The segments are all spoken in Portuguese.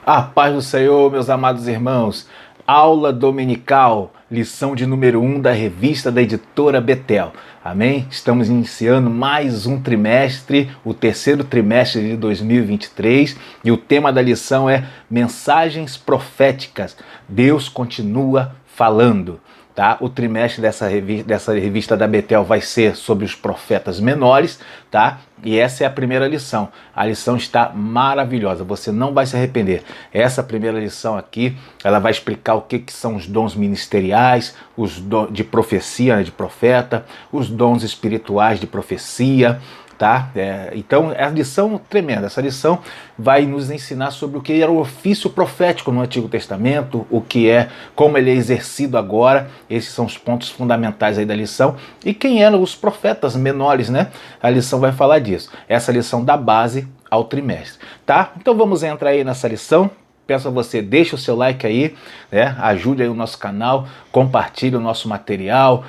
A paz do Senhor, meus amados irmãos. Aula dominical, lição de número 1 da revista da editora Betel. Amém? Estamos iniciando mais um trimestre, o terceiro trimestre de 2023, e o tema da lição é Mensagens Proféticas. Deus continua falando. Tá? O trimestre dessa revista da Betel vai ser sobre os profetas menores, tá? E essa é a primeira lição. A lição está maravilhosa, você não vai se arrepender. Essa primeira lição aqui, ela vai explicar o que são os dons ministeriais, os dons de profecia, né, de profeta, os dons espirituais de profecia, tá? Então, é a lição tremenda. Essa lição vai nos ensinar sobre o que era o ofício profético no Antigo Testamento, o que é, como ele é exercido agora. Esses são os pontos fundamentais aí da lição. E quem eram os profetas menores, né? A lição vai falar disso. Essa lição dá base ao trimestre, tá? Então vamos entrar aí nessa lição. Peço a você, deixe o seu like aí, né? Ajude aí o nosso canal, compartilhe o nosso material,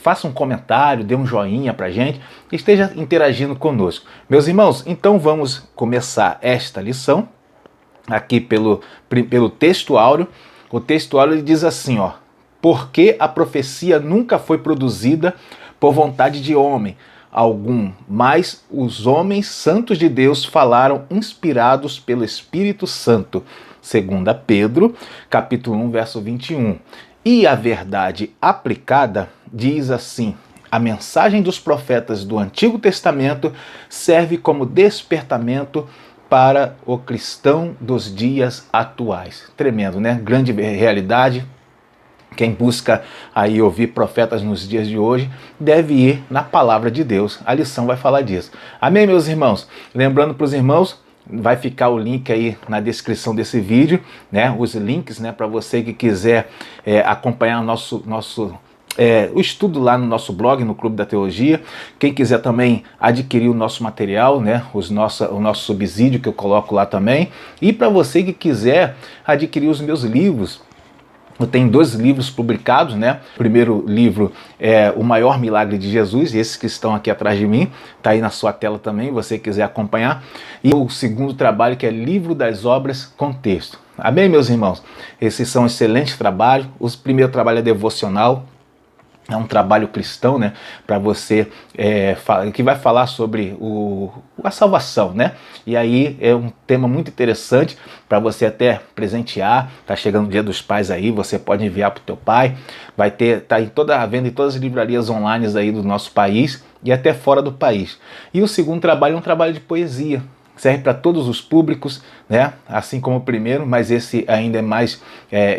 faça um comentário, dê um joinha pra gente, esteja interagindo conosco. Meus irmãos, então vamos começar esta lição aqui pelo texto áureo. O texto áureo diz assim, ó: porque a profecia nunca foi produzida por vontade de homem algum, mas os homens santos de Deus falaram inspirados pelo Espírito Santo. 2 Pedro, capítulo 1, verso 21. E a verdade aplicada diz assim: a mensagem dos profetas do Antigo Testamento serve como despertamento para o cristão dos dias atuais. Tremendo, né? Grande realidade. Quem busca aí ouvir profetas nos dias de hoje deve ir na palavra de Deus. A lição vai falar disso. Amém, meus irmãos? Lembrando para os irmãos, vai ficar o link aí na descrição desse vídeo, né? Os links, né? Para você que quiser acompanhar o estudo lá no nosso blog, no Clube da Teologia. Quem quiser também adquirir o nosso material, né? O nosso subsídio que eu coloco lá também. E para você que quiser adquirir os meus livros, eu tenho 2 livros publicados, né? O primeiro livro é O Maior Milagre de Jesus, esses que estão aqui atrás de mim, tá aí na sua tela também, você quiser acompanhar. E o segundo trabalho, que é Livro das Obras com Texto. Amém, meus irmãos? Esses são excelentes trabalhos. O primeiro trabalho é devocional. É um trabalho cristão, né, para você, que vai falar sobre a salvação, né? E aí é um tema muito interessante para você até presentear. Tá chegando o Dia dos Pais aí, você pode enviar para o teu pai. Vai ter, tá à venda em todas as livrarias online aí do nosso país e até fora do país. E o segundo trabalho é um trabalho de poesia. Serve para todos os públicos, né? Assim como o primeiro, mas esse ainda é mais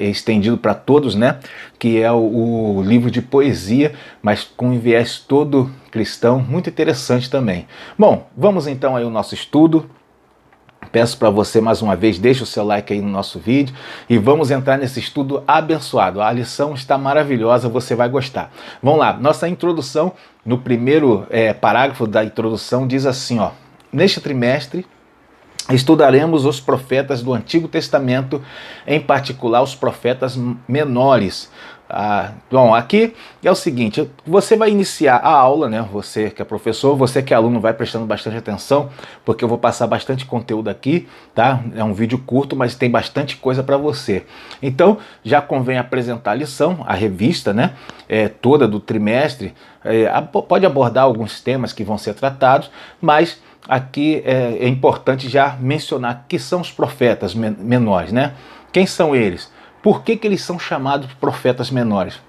estendido para todos, né? Que é o livro de poesia, mas com um viés todo cristão, muito interessante também. Bom, vamos então aí ao nosso estudo. Peço para você mais uma vez, deixe o seu like aí no nosso vídeo e vamos entrar nesse estudo abençoado. A lição está maravilhosa, você vai gostar. Vamos lá, nossa introdução, no primeiro parágrafo da introdução diz assim, ó: neste trimestre, estudaremos os profetas do Antigo Testamento, em particular os profetas menores. Bom, aqui é o seguinte, você vai iniciar a aula, né? Você que é professor, você que é aluno, vai prestando bastante atenção, porque eu vou passar bastante conteúdo aqui, tá? É um vídeo curto, mas tem bastante coisa para você. Então, já convém apresentar a lição, a revista, né? Toda do trimestre, pode abordar alguns temas que vão ser tratados, mas aqui é importante já mencionar que são os profetas menores, né? Quem são eles? Por que eles são chamados de profetas menores?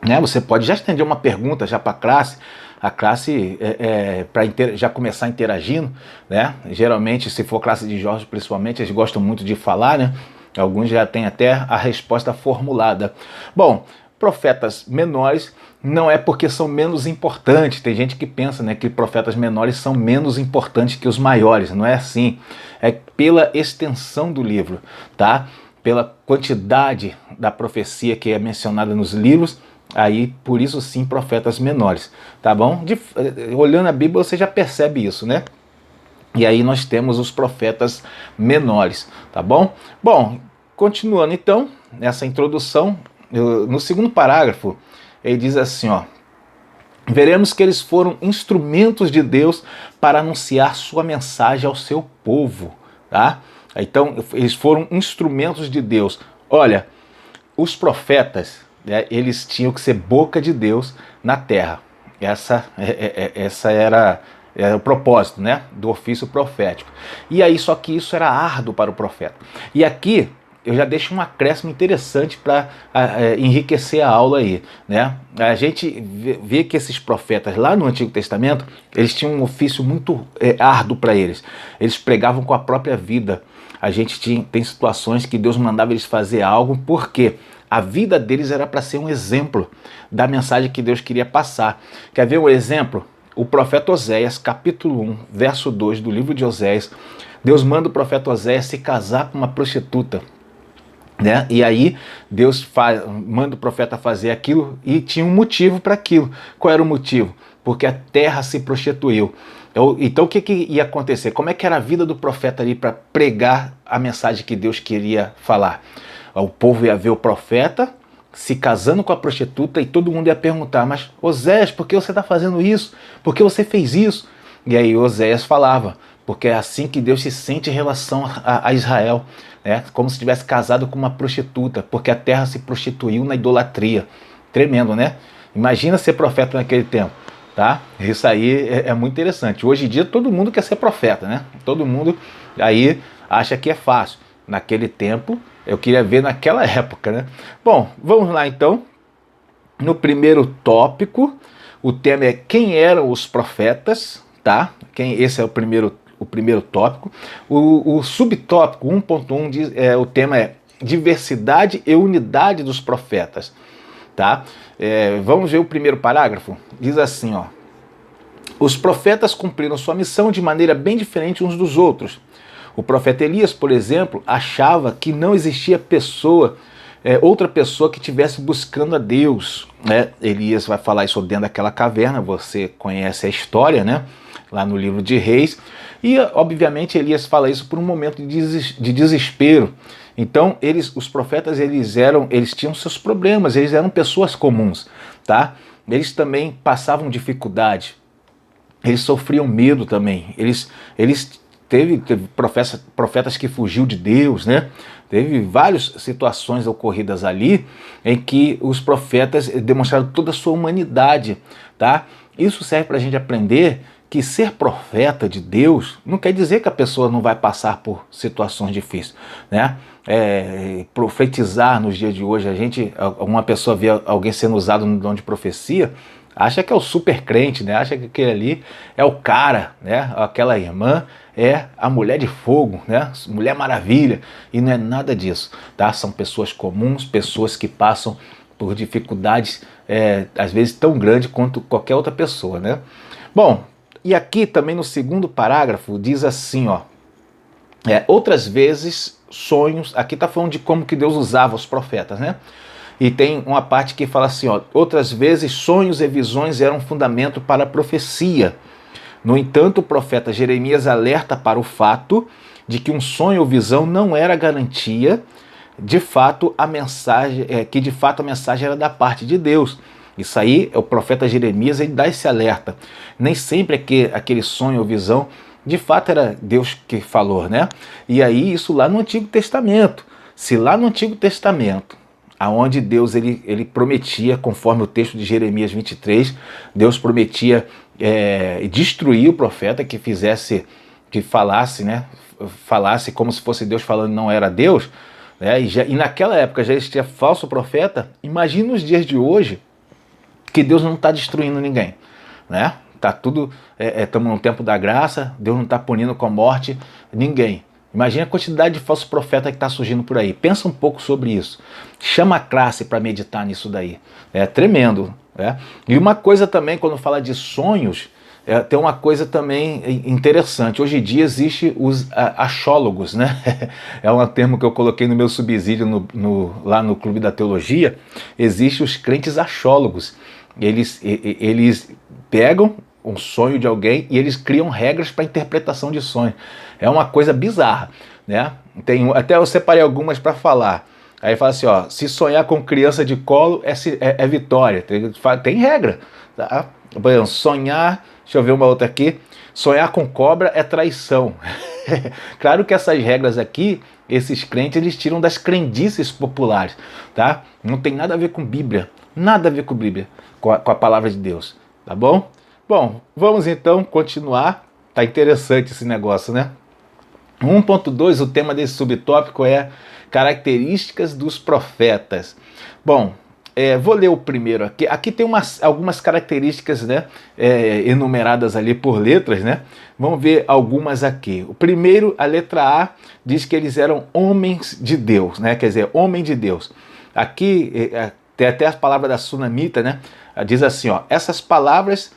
Né? Você pode já estender uma pergunta já para a classe para já começar interagindo, né? Geralmente, se for classe de jovens principalmente, eles gostam muito de falar, né? Alguns já têm até a resposta formulada. Bom, profetas menores não é porque são menos importantes. Tem gente que pensa, né, que profetas menores são menos importantes que os maiores. Não é assim. É pela extensão do livro, tá? Pela quantidade da profecia que é mencionada nos livros, aí por isso sim profetas menores, tá bom? Olhando a Bíblia você já percebe isso, né? E aí nós temos os profetas menores, tá bom? Bom, continuando então, nessa introdução, no segundo parágrafo, ele diz assim, ó: veremos que eles foram instrumentos de Deus para anunciar sua mensagem ao seu povo, tá? Então, eles foram instrumentos de Deus. Olha, os profetas, né, eles tinham que ser boca de Deus na terra. Essa era o propósito, né, do ofício profético. E aí, só que isso era árduo para o profeta. E aqui eu já deixo um acréscimo interessante para enriquecer a aula aí, né? A gente vê que esses profetas lá no Antigo Testamento, eles tinham um ofício muito árduo para eles. Eles pregavam com a própria vida. A gente tem situações que Deus mandava eles fazer algo, porque a vida deles era para ser um exemplo da mensagem que Deus queria passar. Quer ver um exemplo? O profeta Oséias, capítulo 1, verso 2 do livro de Oséias. Deus manda o profeta Oséias se casar com uma prostituta, né? E aí Deus manda o profeta fazer aquilo, e tinha um motivo para aquilo. Qual era o motivo? Porque a terra se prostituiu. Então o que ia acontecer? Como é que era a vida do profeta ali para pregar a mensagem que Deus queria falar? O povo ia ver o profeta se casando com a prostituta, e todo mundo ia perguntar: mas Oséias, por que você está fazendo isso? Por que você fez isso? E aí Oséias falava: porque é assim que Deus se sente em relação a Israel, né? Como se tivesse casado com uma prostituta, porque a terra se prostituiu na idolatria. Tremendo, né? Imagina ser profeta naquele tempo, tá? Isso aí é muito interessante. Hoje em dia todo mundo quer ser profeta, né? Todo mundo aí acha que é fácil. Naquele tempo, eu queria ver naquela época, né? Bom, vamos lá então. No primeiro tópico, o tema é quem eram os profetas, tá? Esse é o primeiro tópico. O subtópico 1.1 o tema é diversidade e unidade dos profetas, tá? Vamos ver o primeiro parágrafo. Diz assim, ó: os profetas cumpriram sua missão de maneira bem diferente uns dos outros. O profeta Elias, por exemplo, achava que não existia outra pessoa que estivesse buscando a Deus, né? Elias vai falar isso dentro daquela caverna, você conhece a história, né? Lá no livro de Reis. E, obviamente, Elias fala isso por um momento de desespero. Então, os profetas, eles tinham seus problemas, eles eram pessoas comuns, tá? Eles também passavam dificuldade, eles sofriam medo também, Teve profetas que fugiu de Deus, né? Teve várias situações ocorridas ali em que os profetas demonstraram toda a sua humanidade, tá? Isso serve para a gente aprender que ser profeta de Deus não quer dizer que a pessoa não vai passar por situações difíceis, né? Profetizar nos dias de hoje, uma pessoa vê alguém sendo usado no dom de profecia, acha que é o super crente, né? Acha que aquele ali é o cara, né? Aquela irmã é a mulher de fogo, né? Mulher maravilha, e não é nada disso, tá? São pessoas comuns, pessoas que passam por dificuldades às vezes tão grandes quanto qualquer outra pessoa, né? Bom, e aqui também no segundo parágrafo diz assim, ó: outras vezes sonhos, aqui está falando de como que Deus usava os profetas, né? E tem uma parte que fala assim, ó: outras vezes sonhos e visões eram fundamento para a profecia. No entanto, o profeta Jeremias alerta para o fato de que um sonho ou visão não era garantia de fato a mensagem era da parte de Deus. Isso aí, o profeta Jeremias, ele dá esse alerta. Nem sempre é que aquele sonho ou visão de fato era Deus que falou, né? E aí isso lá no Antigo Testamento. Se lá no Antigo Testamento, aonde Deus ele prometia, conforme o texto de Jeremias 23, Deus prometia destruir o profeta que falasse, né? Falasse como se fosse Deus falando, não era Deus, né? E naquela época já existia falso profeta. Imagina os dias de hoje, que Deus não está destruindo ninguém, né? Tá tudo, estamos no tempo da graça, Deus não está punindo com a morte ninguém. Imagina a quantidade de falso profeta que está surgindo por aí. Pensa um pouco sobre isso. Chama a classe para meditar nisso daí. É tremendo. Né? E uma coisa também, quando fala de sonhos, tem uma coisa também interessante. Hoje em dia existe os axólogos, né? É um termo que eu coloquei no meu subsídio lá no Clube da Teologia. Existem os crentes axólogos. Eles pegam um sonho de alguém e eles criam regras para interpretação de sonho. É uma coisa bizarra, né? Até eu separei algumas para falar. Aí fala assim, ó: se sonhar com criança de colo é vitória. Tem regra, tá? Sonhar Deixa eu ver uma outra aqui. Sonhar com cobra é traição. Claro que essas regras aqui, esses crentes, eles tiram das crendices populares, tá? Não tem nada a ver com Bíblia, nada a ver com Bíblia, com a palavra de Deus, tá bom? Bom, vamos então continuar. Tá interessante esse negócio, né? 1.2, o tema desse subtópico é características dos profetas. Bom, vou ler o primeiro aqui. Aqui tem algumas características, né, enumeradas ali por letras, né? Vamos ver algumas aqui. O primeiro, a letra A, diz que eles eram homens de Deus, né? Quer dizer, homem de Deus. Aqui tem até as palavras da Sunamita, né? Diz assim, ó, essas palavras,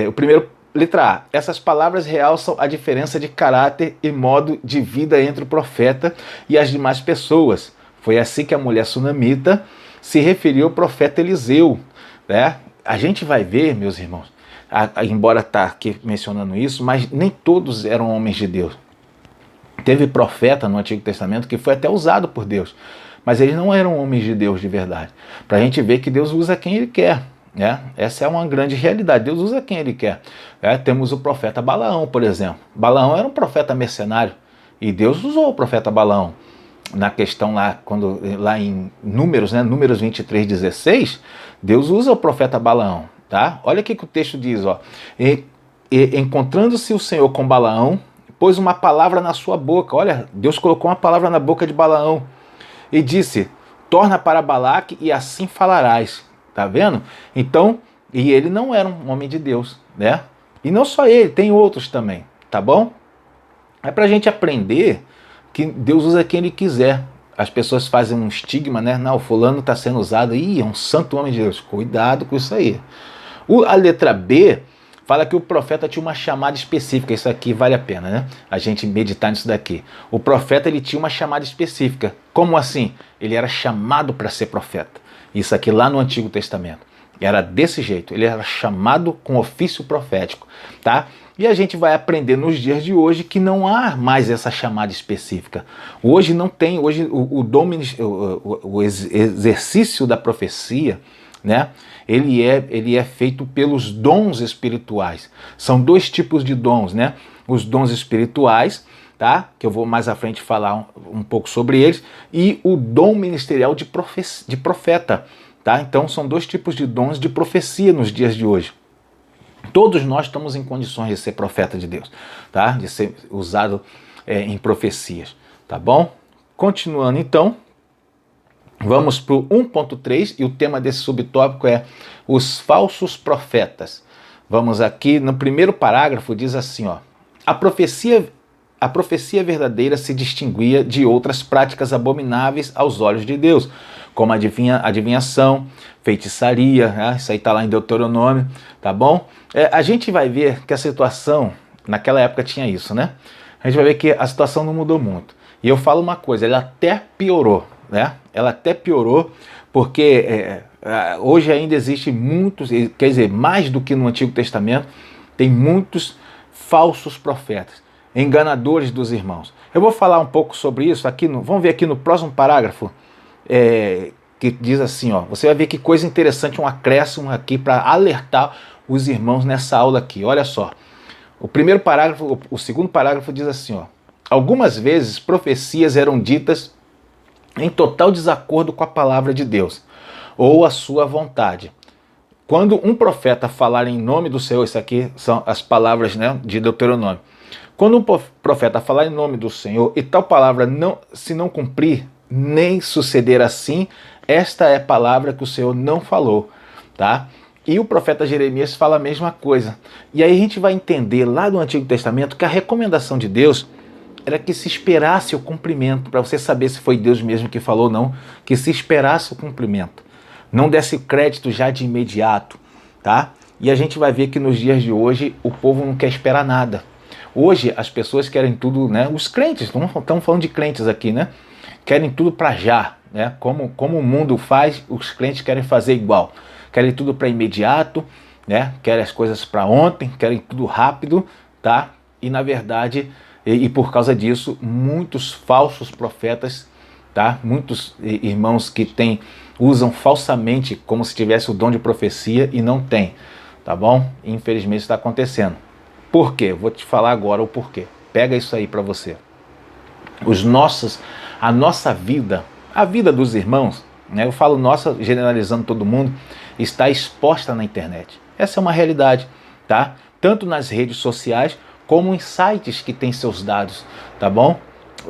o primeiro, letra A, essas palavras realçam a diferença de caráter e modo de vida entre o profeta e as demais pessoas. Foi assim que a mulher Sunamita se referiu ao profeta Eliseu, né? A gente vai ver, meus irmãos, embora está aqui mencionando isso, mas nem todos eram homens de Deus. Teve profeta no Antigo Testamento que foi até usado por Deus, mas eles não eram homens de Deus de verdade. Para a gente ver que Deus usa quem Ele quer. Essa é uma grande realidade. Deus usa quem Ele quer. Temos o profeta Balaão, por exemplo. Balaão era um profeta mercenário e Deus usou o profeta Balaão. Na questão lá em Números, né, Números 23:16, Deus usa o profeta Balaão, tá? Olha o que o texto diz, ó. Encontrando-se o Senhor com Balaão, pôs uma palavra na sua boca. Olha, Deus colocou uma palavra na boca de Balaão e disse: torna para Balaque e assim falarás. Tá vendo? Então, e ele não era um homem de Deus, né? E não só ele, tem outros também, tá bom? É pra gente aprender que Deus usa quem Ele quiser. As pessoas fazem um estigma, né? Não, fulano está sendo usado, é um santo homem de Deus. Cuidado com isso aí. A letra B fala que o profeta tinha uma chamada específica. Isso aqui vale a pena, né? A gente meditar nisso daqui. O profeta, ele tinha uma chamada específica. Como assim? Ele era chamado para ser profeta. Isso aqui lá no Antigo Testamento. Era desse jeito. Ele era chamado com ofício profético, tá? E a gente vai aprender nos dias de hoje que não há mais essa chamada específica. Hoje não tem, hoje o exercício da profecia, né? Ele é feito pelos dons espirituais. São dois tipos de dons, né? Os dons espirituais, tá? Que eu vou mais à frente falar um pouco sobre eles, e o dom ministerial de profeta, tá? Então são dois tipos de dons de profecia nos dias de hoje. Todos nós estamos em condições de ser profeta de Deus, tá? De ser usado em profecias, tá bom? Continuando então, vamos para o 1.3 e o tema desse subtópico é os falsos profetas. Vamos aqui no primeiro parágrafo, diz assim, ó: a profecia verdadeira se distinguia de outras práticas abomináveis aos olhos de Deus, como adivinhação, feitiçaria, né? Isso aí está lá em Deuteronômio, tá bom? A gente vai ver que a situação, naquela época tinha isso, né? A gente vai ver que a situação não mudou muito. E eu falo uma coisa, ela até piorou, né? Ela até piorou, porque hoje ainda existe muitos, quer dizer, mais do que no Antigo Testamento, tem muitos falsos profetas, enganadores dos irmãos. Eu vou falar um pouco sobre isso aqui, vamos ver aqui no próximo parágrafo, que diz assim, ó, você vai ver que coisa interessante, um acréscimo aqui para alertar os irmãos nessa aula aqui. Olha só, o segundo parágrafo diz assim, ó: algumas vezes profecias eram ditas em total desacordo com a palavra de Deus ou a sua vontade. Quando um profeta falar em nome do Senhor, isso aqui são as palavras, né, de Deuteronômio. Quando um profeta falar em nome do Senhor e tal palavra se não cumprir, nem suceder assim, esta é a palavra que o Senhor não falou, tá? E o profeta Jeremias fala a mesma coisa. E aí a gente vai entender lá do Antigo Testamento que a recomendação de Deus era que se esperasse o cumprimento, para você saber se foi Deus mesmo que falou ou não, que se esperasse o cumprimento. Não desse crédito já de imediato, tá? E a gente vai ver que nos dias de hoje o povo não quer esperar nada. Hoje as pessoas querem tudo, né? Os crentes, estamos falando de crentes aqui, né? Querem tudo para já, né? Como o mundo faz, os crentes querem fazer igual. Querem tudo para imediato, né? Querem as coisas para ontem, querem tudo rápido, tá? E na verdade, e por causa disso, muitos falsos profetas, tá? Muitos irmãos que usam falsamente como se tivesse o dom de profecia e não tem, tá bom? Infelizmente está acontecendo. Por quê? Vou te falar agora o porquê. Pega isso aí para você. A nossa vida, a vida dos irmãos, né? Eu falo nossa, generalizando todo mundo, está exposta na internet. Essa é uma realidade, tá? Tanto nas redes sociais como em sites que têm seus dados, tá bom?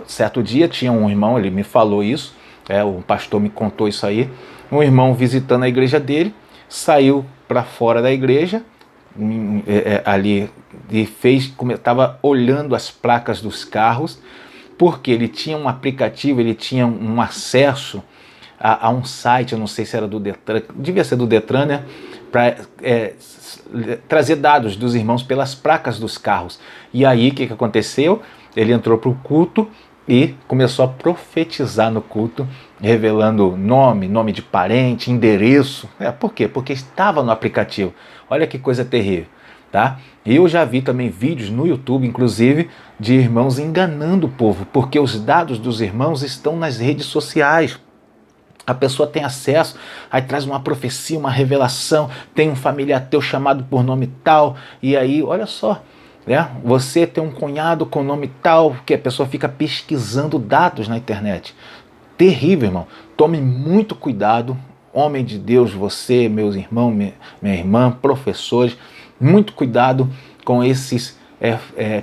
Certo dia tinha um irmão, ele me falou isso, o pastor me contou isso aí, um irmão visitando a igreja dele, saiu para fora da igreja, ali, e estava olhando as placas dos carros, porque ele tinha um aplicativo, ele tinha um acesso a um site, eu não sei se era do Detran, devia ser do Detran, né? Para trazer dados dos irmãos pelas placas dos carros. E aí o que aconteceu? Ele entrou para o culto e começou a profetizar no culto, revelando nome de parente, endereço. Por quê? Porque estava no aplicativo. Olha que coisa terrível. Tá? Eu já vi também vídeos no YouTube, inclusive, de irmãos enganando o povo, porque os dados dos irmãos estão nas redes sociais. A pessoa tem acesso, aí traz uma profecia, uma revelação, tem um familiar teu chamado por nome tal, e aí, olha só, né? Você tem um cunhado com nome tal, que a pessoa fica pesquisando dados na internet. Terrível, irmão. Tome muito cuidado, homem de Deus, você, meus irmãos, minha irmã, professores, muito cuidado com esses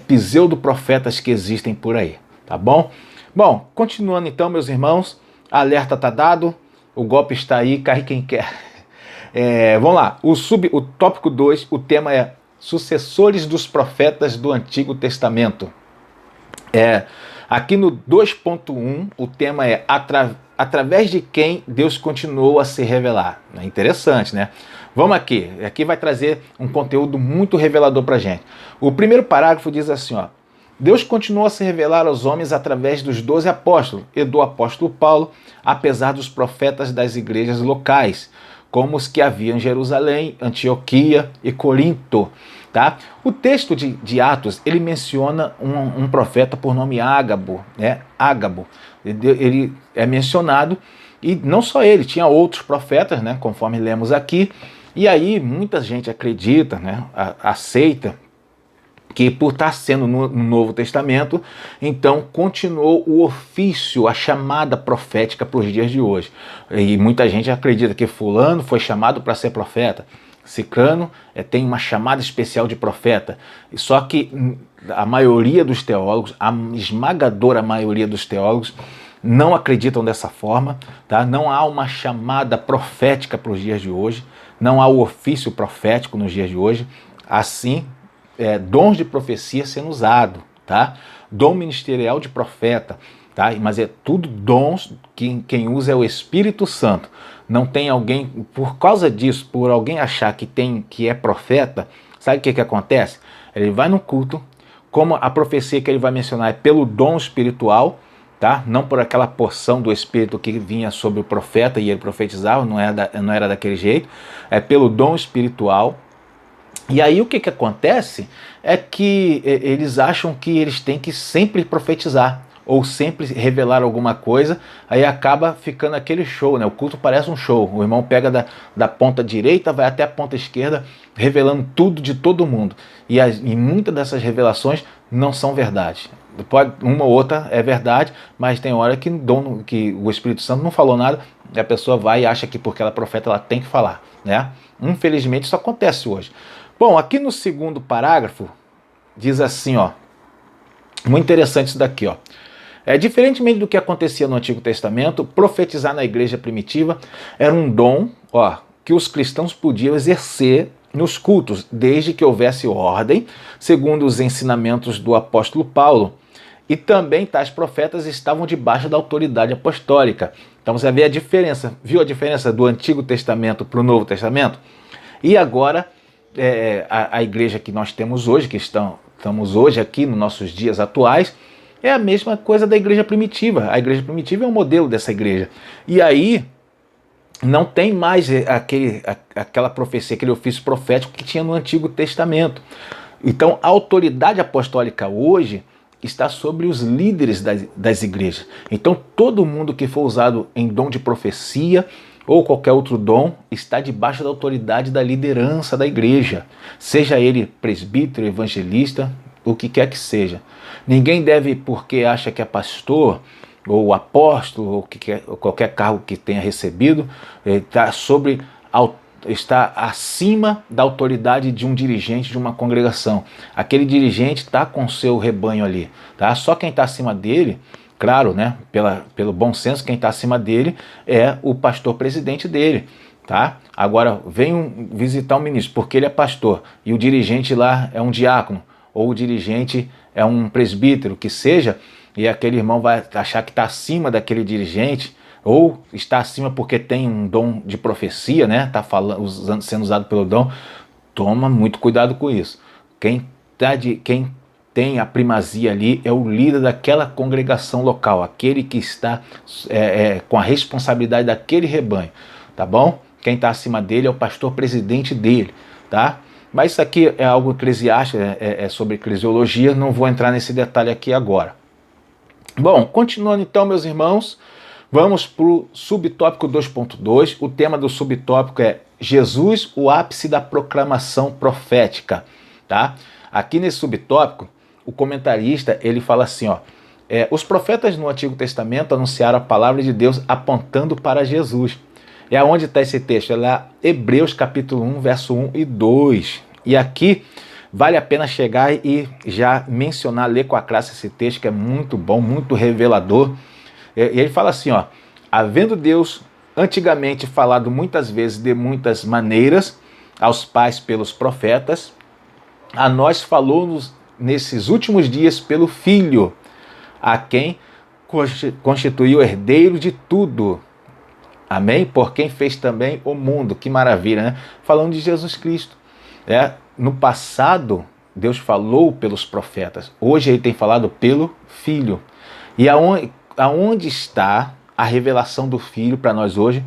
pseudo-profetas que existem por aí, tá bom? Bom, continuando então, meus irmãos, alerta tá dado, o golpe está aí, cai quem quer. Vamos lá, o tópico 2, o tema é sucessores dos profetas do Antigo Testamento. Aqui no 2.1, o tema é através de quem Deus continuou a se revelar. É interessante, né? Vamos aqui vai trazer um conteúdo muito revelador para a gente. O primeiro parágrafo diz assim, ó: Deus continuou a se revelar aos homens através dos 12 apóstolos e do apóstolo Paulo, apesar dos profetas das igrejas locais, como os que haviam em Jerusalém, Antioquia e Corinto. Tá? O texto de Atos, ele menciona um profeta por nome Ágabo, né? Ágabo. Ele é mencionado, e não só ele, tinha outros profetas, né? Conforme lemos aqui, e aí muita gente acredita, né? Aceita que por estar sendo no Novo Testamento, então continuou o ofício, a chamada profética para os dias de hoje. E muita gente acredita que fulano foi chamado para ser profeta, ciclano tem uma chamada especial de profeta. Só que a maioria dos teólogos, a esmagadora maioria dos teólogos, não acreditam dessa forma, tá? Não há uma chamada profética para os dias de hoje, não há o ofício profético nos dias de hoje. Assim, dons de profecia sendo usado, tá? Dom ministerial de profeta, tá? Mas é tudo dons que quem usa é o Espírito Santo. Não tem alguém, por causa disso, por alguém achar que é profeta, sabe o que acontece? Ele vai no culto, como a profecia que ele vai mencionar é pelo dom espiritual, tá? Não por aquela porção do Espírito que vinha sobre o profeta e ele profetizava, não era daquele jeito, é pelo dom espiritual. E aí o que acontece é que eles acham que eles têm que sempre profetizar ou sempre revelar alguma coisa, aí acaba ficando aquele show, né? O culto parece um show, o irmão pega da ponta direita, vai até a ponta esquerda, revelando tudo de todo mundo. E muitas dessas revelações não são verdade. Uma ou outra é verdade, mas tem hora que o Espírito Santo não falou nada, e a pessoa vai e acha que porque ela é profeta ela tem que falar, né? Infelizmente isso acontece hoje. Bom, aqui no segundo parágrafo, diz assim, ó, muito interessante isso daqui, ó. Diferentemente do que acontecia no Antigo Testamento, profetizar na igreja primitiva era um dom, ó, que os cristãos podiam exercer nos cultos, desde que houvesse ordem, segundo os ensinamentos do apóstolo Paulo. E também tais profetas estavam debaixo da autoridade apostólica. Então você vê a diferença, viu a diferença do Antigo Testamento para o Novo Testamento? E agora, a igreja que nós temos hoje, que estamos hoje aqui nos nossos dias atuais, é a mesma coisa da igreja primitiva. A igreja primitiva é um modelo dessa igreja. E aí não tem mais aquela profecia, aquele ofício profético que tinha no Antigo Testamento. Então a autoridade apostólica hoje está sobre os líderes das igrejas. Então todo mundo que for usado em dom de profecia, ou qualquer outro dom está debaixo da autoridade da liderança da igreja, seja ele presbítero, evangelista, o que quer que seja. Ninguém deve, porque acha que é pastor ou apóstolo ou qualquer cargo que tenha recebido, está acima da autoridade de um dirigente de uma congregação. Aquele dirigente está com seu rebanho ali, tá? Só quem está acima dele, claro, né, pelo bom senso, quem está acima dele é o pastor presidente dele, tá? Agora, vem visitar um ministro porque ele é pastor e o dirigente lá é um diácono, ou o dirigente é um presbítero, que seja, e aquele irmão vai achar que está acima daquele dirigente, ou está acima porque tem um dom de profecia, né? Está sendo usado pelo dom. Toma muito cuidado com isso. Quem tem a primazia ali é o líder daquela congregação local, aquele que está com a responsabilidade daquele rebanho, tá bom? Quem está acima dele é o pastor presidente dele, tá? Mas isso aqui é algo eclesiástico, é sobre eclesiologia, não vou entrar nesse detalhe aqui agora. Bom, continuando então, meus irmãos, vamos para o subtópico 2.2. O tema do subtópico é Jesus, o ápice da proclamação profética, tá? Aqui nesse subtópico, o comentarista, ele fala assim, ó, os profetas no Antigo Testamento anunciaram a palavra de Deus apontando para Jesus. E aonde está esse texto? É lá, Hebreus capítulo 1, verso 1 e 2. E aqui vale a pena chegar e já mencionar, ler com a classe esse texto, que é muito bom, muito revelador. E ele fala assim, ó, havendo Deus antigamente falado muitas vezes de muitas maneiras aos pais pelos profetas, a nós falou-nos nesses últimos dias pelo Filho, a quem constituiu herdeiro de tudo. Amém? Por quem fez também o mundo. Que maravilha, né? Falando de Jesus Cristo. No passado, Deus falou pelos profetas. Hoje ele tem falado pelo Filho. E aonde está a revelação do Filho para nós hoje?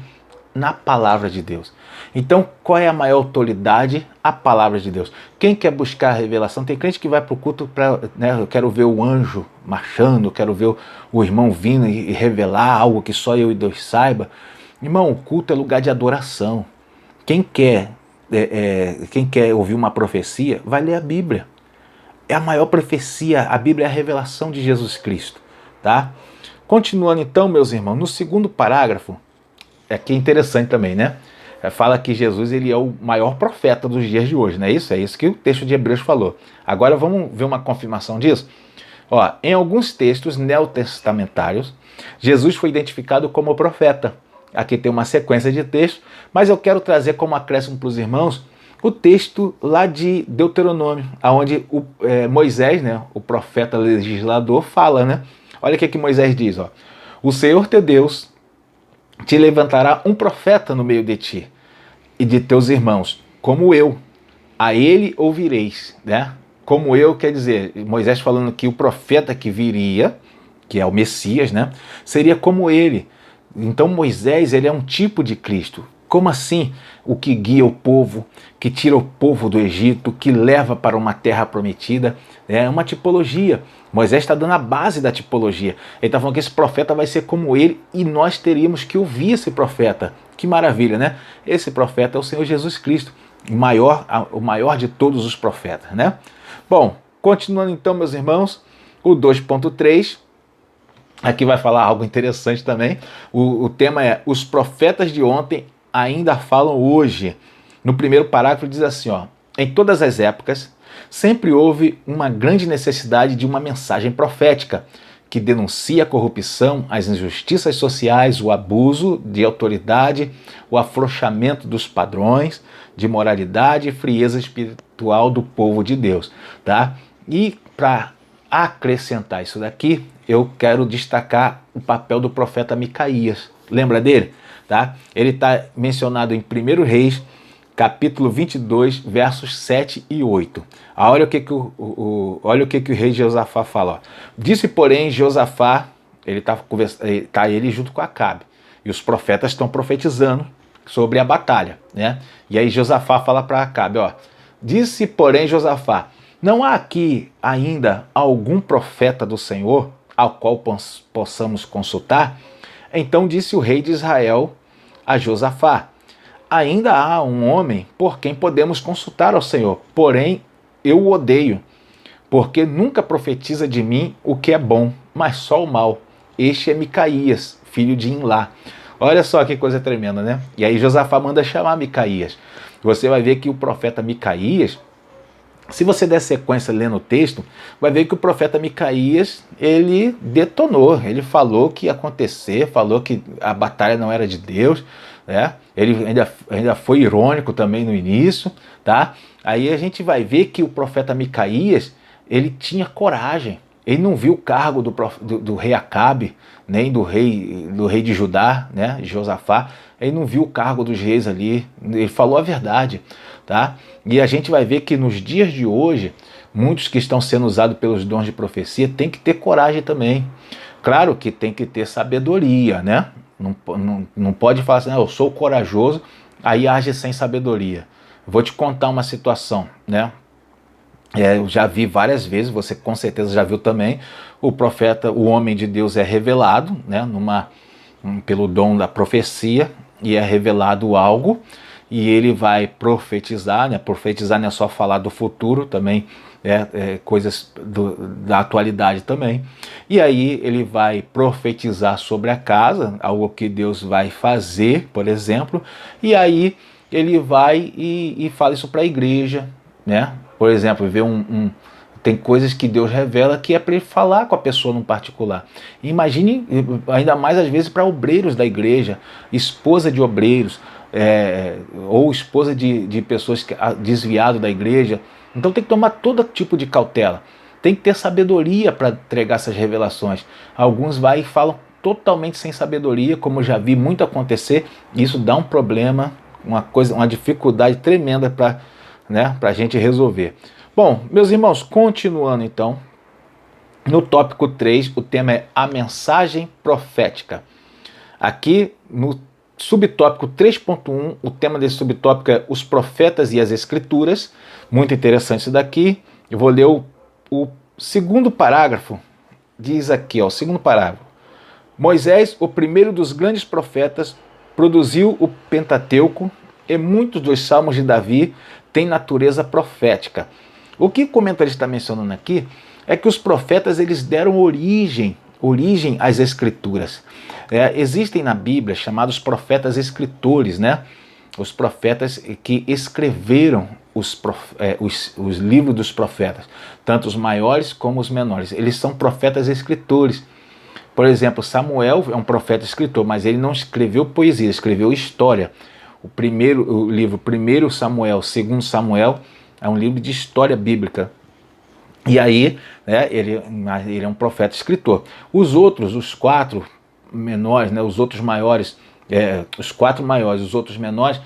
Na palavra de Deus. Então, qual é a maior autoridade? A palavra de Deus. Quem quer buscar a revelação? Tem crente que vai para o culto para, né, eu quero ver o anjo marchando, eu quero ver o irmão vindo e revelar algo que só eu e Deus saiba. Irmão, o culto é lugar de adoração. Quem quer ouvir uma profecia, vai ler a Bíblia. É a maior profecia, a Bíblia é a revelação de Jesus Cristo, tá? Continuando então, meus irmãos, no segundo parágrafo, aqui é interessante também, né? Fala que Jesus ele é o maior profeta dos dias de hoje, não é isso? É isso que o texto de Hebreus falou. Agora vamos ver uma confirmação disso? Ó, em alguns textos neotestamentários, Jesus foi identificado como profeta. Aqui tem uma sequência de textos, mas eu quero trazer como acréscimo para os irmãos o texto lá de Deuteronômio, onde Moisés, né, o profeta legislador, fala, né? Olha o que Moisés diz, ó. O Senhor teu Deus te levantará um profeta no meio de ti e de teus irmãos, como eu. A ele ouvireis, né? Como eu quer dizer, Moisés falando que o profeta que viria, que é o Messias, né, seria como ele. Então Moisés, ele é um tipo de Cristo. Como assim? O que guia o povo, que tira o povo do Egito, que leva para uma terra prometida. É uma tipologia. Moisés está dando a base da tipologia. Ele está falando que esse profeta vai ser como ele e nós teríamos que ouvir esse profeta. Que maravilha, né? Esse profeta é o Senhor Jesus Cristo, o maior de todos os profetas, né? Bom, continuando então, meus irmãos, o 2.3... Aqui vai falar algo interessante também. O tema é: os profetas de ontem ainda falam hoje. No primeiro parágrafo diz assim, ó: em todas as épocas, sempre houve uma grande necessidade de uma mensagem profética que denuncia a corrupção, as injustiças sociais, o abuso de autoridade, o afrouxamento dos padrões de moralidade e frieza espiritual do povo de Deus, tá? E para acrescentar isso daqui, eu quero destacar o papel do profeta Micaías. Lembra dele? Tá? Ele está mencionado em 1 Reis, capítulo 22, versos 7 e 8. Olha o que o rei Josafá fala. Ó. Disse, porém, Josafá, ele junto com Acabe, e os profetas estão profetizando sobre a batalha, né? E aí Josafá fala para Acabe, ó: disse, porém, Josafá: não há aqui ainda algum profeta do Senhor ao qual possamos consultar? Então disse o rei de Israel a Josafá: ainda há um homem por quem podemos consultar ao Senhor, porém eu o odeio, porque nunca profetiza de mim o que é bom, mas só o mal. Este é Micaías, filho de Imlá. Olha só que coisa tremenda, né? E aí Josafá manda chamar Micaías. Você vai ver que o profeta Micaías, se você der sequência lendo o texto, vai ver que o profeta Micaías, ele detonou, ele falou que ia acontecer, falou que a batalha não era de Deus, né? Ele ainda foi irônico também no início, tá? Aí a gente vai ver que o profeta Micaías, ele tinha coragem. Ele não viu o cargo do rei Acabe, nem do rei de Judá, né, Josafá. Ele não viu o cargo dos reis ali. Ele falou a verdade, tá? E a gente vai ver que nos dias de hoje, muitos que estão sendo usados pelos dons de profecia têm que ter coragem também. Claro que tem que ter sabedoria, né? Não pode falar assim: eu sou corajoso, aí age sem sabedoria. Vou te contar uma situação, né? Eu já vi várias vezes, você com certeza já viu também, o profeta, o homem de Deus é revelado, né, pelo dom da profecia, e é revelado algo, e ele vai profetizar, né, profetizar não é só falar do futuro, também coisas da atualidade também, e aí ele vai profetizar sobre a casa, algo que Deus vai fazer, por exemplo, e aí ele vai e fala isso para a igreja, né? Por exemplo, tem coisas que Deus revela que é para ele falar com a pessoa no particular. Imagine, ainda mais às vezes para obreiros da igreja, esposa de obreiros, ou esposa de pessoas desviadas da igreja. Então tem que tomar todo tipo de cautela. Tem que ter sabedoria para entregar essas revelações. Alguns vai e falam totalmente sem sabedoria, como eu já vi muito acontecer. Isso dá um problema, uma dificuldade tremenda para a gente resolver. Bom, meus irmãos, continuando então, no tópico 3, o tema é a mensagem profética. Aqui no subtópico 3.1, o tema desse subtópico é os profetas e as escrituras. Muito interessante isso daqui. Eu vou ler o segundo parágrafo. Diz aqui, ó, o segundo parágrafo: Moisés, o primeiro dos grandes profetas, produziu o Pentateuco, e muitos dos salmos de Davi têm natureza profética. O que o comentarista está mencionando aqui é que os profetas eles deram origem às escrituras. Existem na Bíblia chamados profetas escritores, né? Os profetas que escreveram os livros dos profetas, tanto os maiores como os menores. Eles são profetas escritores. Por exemplo, Samuel é um profeta escritor, mas ele não escreveu poesia, escreveu história. O livro 1 Samuel, 2 Samuel, é um livro de história bíblica. E aí, ele é um profeta escritor. Os outros, os quatro menores, os outros maiores, os quatro maiores, os outros menores,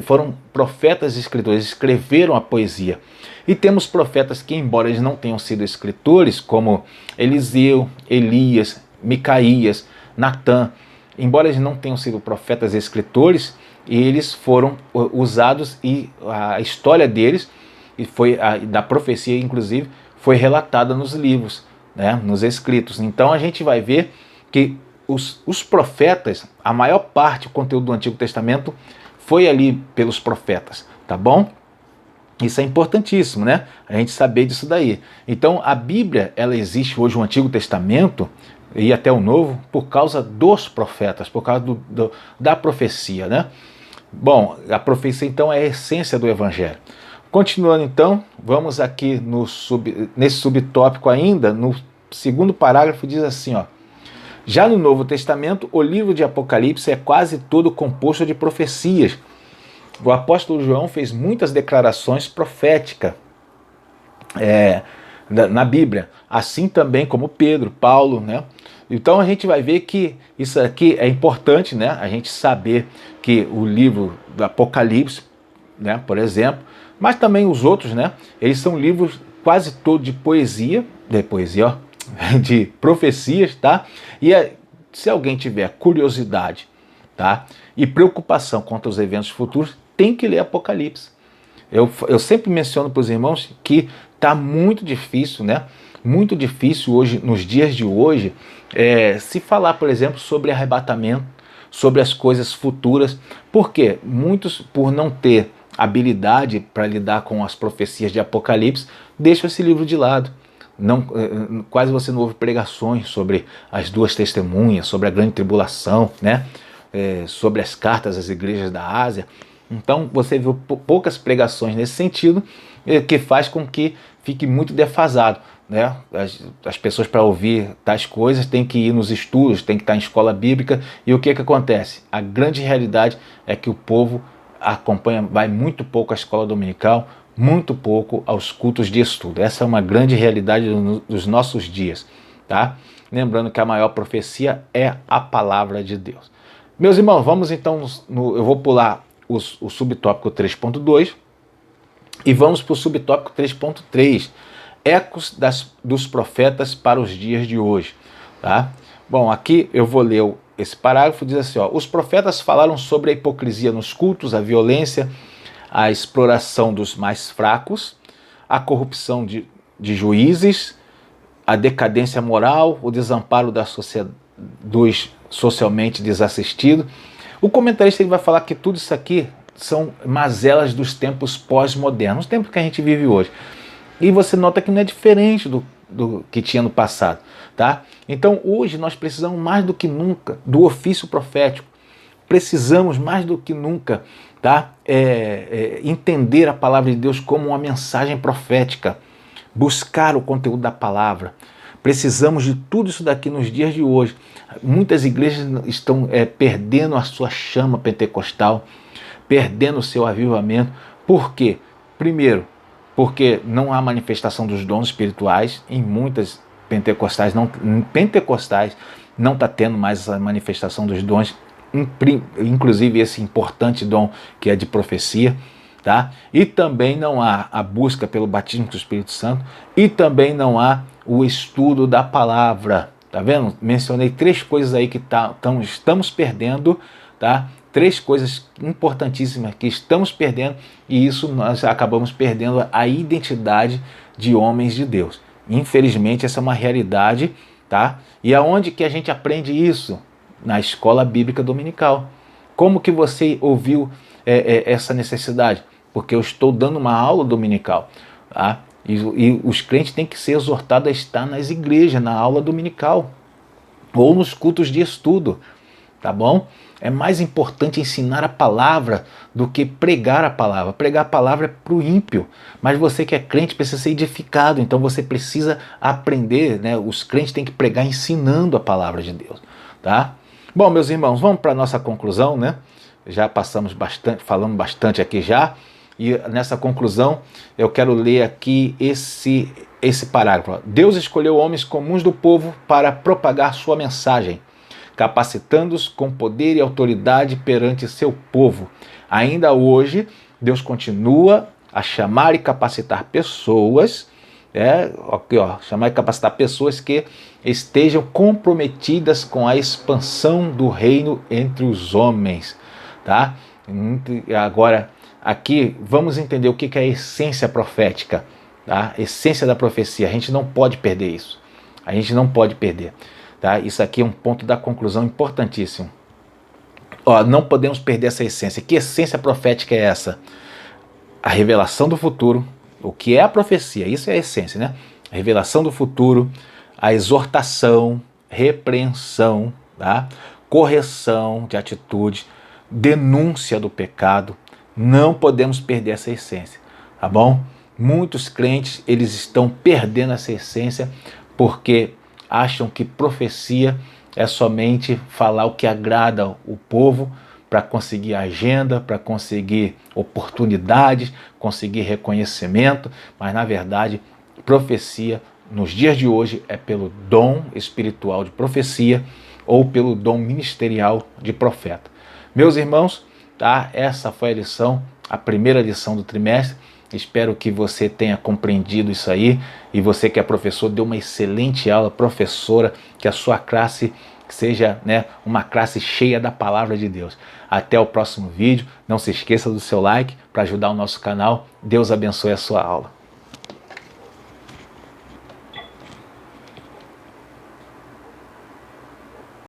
foram profetas escritores, escreveram a poesia. E temos profetas que, embora eles não tenham sido escritores, como Eliseu, Elias, Micaías, Natã, embora eles não tenham sido profetas escritores, eles foram usados e a história deles, da profecia inclusive, foi relatada nos livros, nos escritos. Então a gente vai ver que os profetas, a maior parte do conteúdo do Antigo Testamento foi ali pelos profetas, tá bom? Isso é importantíssimo, né? A gente saber disso daí. Então a Bíblia, ela existe hoje, o Antigo Testamento e até o Novo, por causa dos profetas, por causa da profecia, né? Bom, a profecia então é a essência do Evangelho. Continuando então, vamos aqui nesse subtópico ainda, no segundo parágrafo diz assim, ó: já no Novo Testamento, o livro de Apocalipse é quase todo composto de profecias. O apóstolo João fez muitas declarações proféticas na Bíblia, assim também como Pedro, Paulo, né? Então a gente vai ver que isso aqui é importante, né? A gente saber que o livro do Apocalipse, né, por exemplo, mas também os outros, né? Eles são livros quase todos de poesia, de profecias, tá? E se alguém tiver curiosidade, tá, e preocupação quanto aos eventos futuros, tem que ler Apocalipse. Eu sempre menciono para os irmãos que está muito difícil, né? Muito difícil hoje, nos dias de hoje, se falar, por exemplo, sobre arrebatamento, sobre as coisas futuras. Por quê? Muitos, por não ter habilidade para lidar com as profecias de Apocalipse, deixam esse livro de lado. Quase você não ouve pregações sobre as duas testemunhas, sobre a grande tribulação, né? Sobre as cartas às igrejas da Ásia. Então você vê poucas pregações nesse sentido, que faz com que fique muito defasado, né? As pessoas, para ouvir tais coisas, têm que ir nos estudos, têm que estar em escola bíblica. E o que acontece? A grande realidade é que o povo vai muito pouco à escola dominical, muito pouco aos cultos de estudo. Essa é uma grande realidade dos nossos dias, tá? Lembrando que a maior profecia é a palavra de Deus. Meus irmãos, vamos então, eu vou pular o subtópico 3.2 e vamos para o subtópico 3.3, ecos dos profetas para os dias de hoje, tá? Bom, aqui eu vou ler esse parágrafo, diz assim, ó: os profetas falaram sobre a hipocrisia nos cultos, a violência, a exploração dos mais fracos, a corrupção de juízes, a decadência moral, o desamparo dos socialmente desassistidos. O comentarista ele vai falar que tudo isso aqui são mazelas dos tempos pós-modernos, os tempos que a gente vive hoje. E você nota que não é diferente do que tinha no passado, tá? Então hoje nós precisamos mais do que nunca do ofício profético. Precisamos mais do que nunca, tá? Entender a palavra de Deus como uma mensagem profética, buscar o conteúdo da palavra. Precisamos de tudo isso daqui nos dias de hoje. Muitas igrejas estão perdendo a sua chama pentecostal, perdendo o seu avivamento. Por quê? Primeiro, porque não há manifestação dos dons espirituais. Em muitas pentecostais não está tendo mais a manifestação dos dons, inclusive esse importante dom que é de profecia, tá? E também não há a busca pelo batismo do Espírito Santo, e também não há o estudo da palavra, tá vendo? Mencionei 3 coisas aí que estamos perdendo, tá? 3 coisas importantíssimas que estamos perdendo, e isso nós acabamos perdendo a identidade de homens de Deus. Infelizmente essa é uma realidade, tá? E aonde que a gente aprende isso? Na escola bíblica dominical. Como que você ouviu essa necessidade? Porque eu estou dando uma aula dominical, tá? E os crentes têm que ser exortados a estar nas igrejas, na aula dominical, ou nos cultos de estudo, tá bom? É mais importante ensinar a palavra do que pregar a palavra. Pregar a palavra é para o ímpio, mas você que é crente precisa ser edificado, então você precisa aprender, né? Os crentes têm que pregar ensinando a palavra de Deus, tá? Bom, meus irmãos, vamos para a nossa conclusão, né? Já passamos bastante, falamos bastante aqui já, e nessa conclusão eu quero ler aqui esse parágrafo. Deus escolheu homens comuns do povo para propagar sua mensagem, capacitando-os com poder e autoridade perante seu povo. Ainda hoje, Deus continua a chamar e capacitar pessoas, chamar e capacitar pessoas que estejam comprometidas com a expansão do reino entre os homens, tá? Agora, aqui, vamos entender o que é a essência profética, tá? A essência da profecia, a gente não pode perder isso, a gente não pode perder, tá? Isso aqui é um ponto da conclusão importantíssimo. Não podemos perder essa essência. Que essência profética é essa? A revelação do futuro. O que é a profecia? Isso é a essência, né? A revelação do futuro, a exortação, repreensão, tá? Correção de atitude, denúncia do pecado. Não podemos perder essa essência, tá bom? Muitos crentes, eles estão perdendo essa essência porque acham que profecia é somente falar o que agrada o povo para conseguir agenda, para conseguir oportunidades, conseguir reconhecimento, mas na verdade profecia nos dias de hoje é pelo dom espiritual de profecia ou pelo dom ministerial de profeta. Meus irmãos, tá? Essa foi a lição, a primeira lição do trimestre. Espero que você tenha compreendido isso aí, e você que é professor, dê uma excelente aula, professora, que a sua classe seja, né, uma classe cheia da palavra de Deus. Até o próximo vídeo, não se esqueça do seu like para ajudar o nosso canal. Deus abençoe a sua aula.